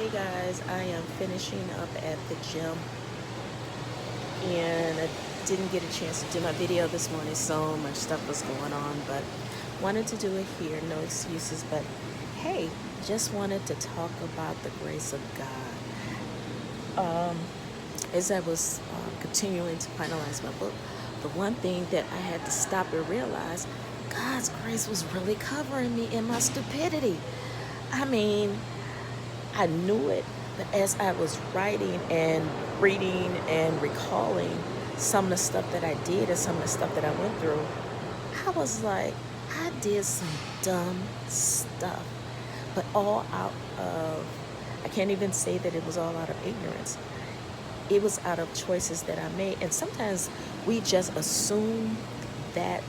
Hey guys, I am finishing up at the gym and I didn't get a chance to do my video this morning. So much stuff was going on, but wanted to do it here. No excuses, but hey, just wanted to talk about the grace of God. As I was continuing to finalize my book, the one thing that I had to stop and realize, God's grace was really covering me in my stupidity. I mean, I knew it, but as I was writing and reading and recalling some of the stuff that I did and some of the stuff that I went through, I was like, I did some dumb stuff, but all out of, I can't even say that it was all out of ignorance. It was out of choices that I made. And sometimes we just assume that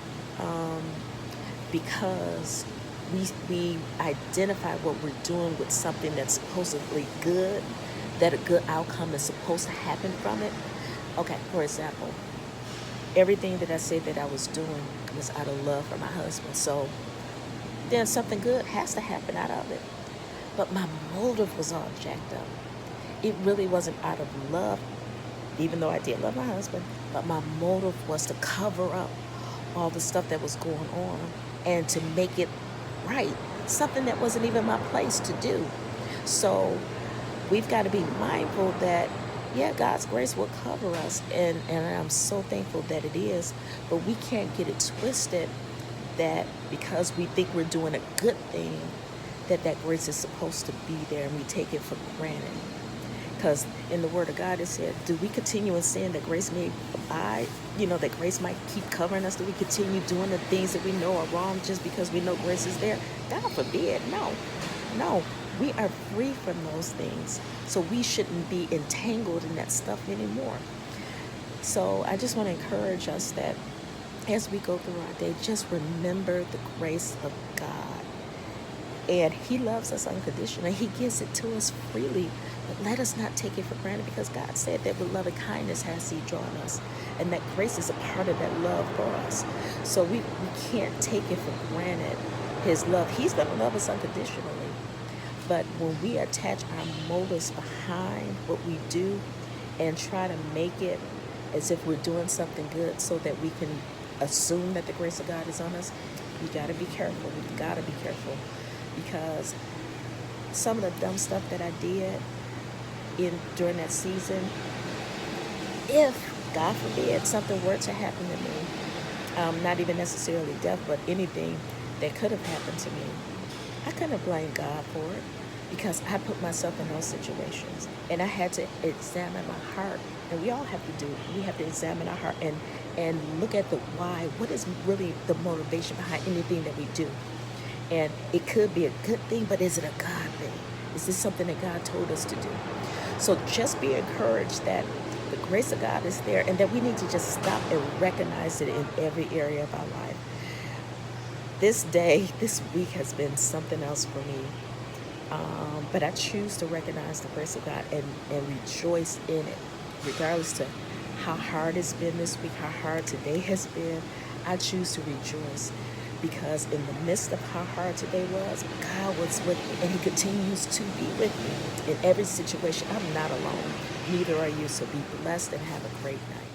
because we identify what we're doing with something that's supposedly good, that a good outcome is supposed to happen from it. Okay, for example, everything that I said that I was doing was out of love for my husband. So then something good has to happen out of it. But my motive was all jacked up. It really wasn't out of love, even though I did love my husband, but my motive was to cover up all the stuff that was going on and to make it right, something that wasn't even my place to do. So we've got to be mindful that, yeah, God's grace will cover us, and I'm so thankful that it is, but we can't get it twisted that because we think we're doing a good thing, that grace is supposed to be there and we take it for granted. Because in the Word of God, it said, do we continue in sin that grace may abide? That grace might keep covering us? Do we continue doing the things that we know are wrong just because we know grace is there? God forbid. No. We are free from those things. So we shouldn't be entangled in that stuff anymore. So I just want to encourage us that as we go through our day, just remember the grace of God. And He loves us unconditionally. He gives it to us freely. But let us not take it for granted, because God said that with loving kindness has He drawn us. And that grace is a part of that love for us. So we can't take it for granted, His love. He's going to love us unconditionally. But when we attach our motives behind what we do and try to make it as if we're doing something good so that we can assume that the grace of God is on us, we got to be careful. We got to be careful. Because some of the dumb stuff that I did during that season, if, God forbid, something were to happen to me, not even necessarily death, but anything that could have happened to me, I couldn't blame God for it, because I put myself in those situations. And I had to examine my heart. And we all have to do it. We have to examine our heart and look at the why. What is really the motivation behind anything that we do? And it could be a good thing, but is it a God thing? Is this something that God told us to do? So just be encouraged that the grace of God is there, and that we need to just stop and recognize it in every area of our life. This week has been something else for me. But I choose to recognize the grace of God and rejoice in it, regardless to how hard it's been this week, how hard today has been. I choose to rejoice, because in the midst of how hard today was, God was with me, and He continues to be with me in every situation. I'm not alone. Neither are you. So be blessed and have a great night.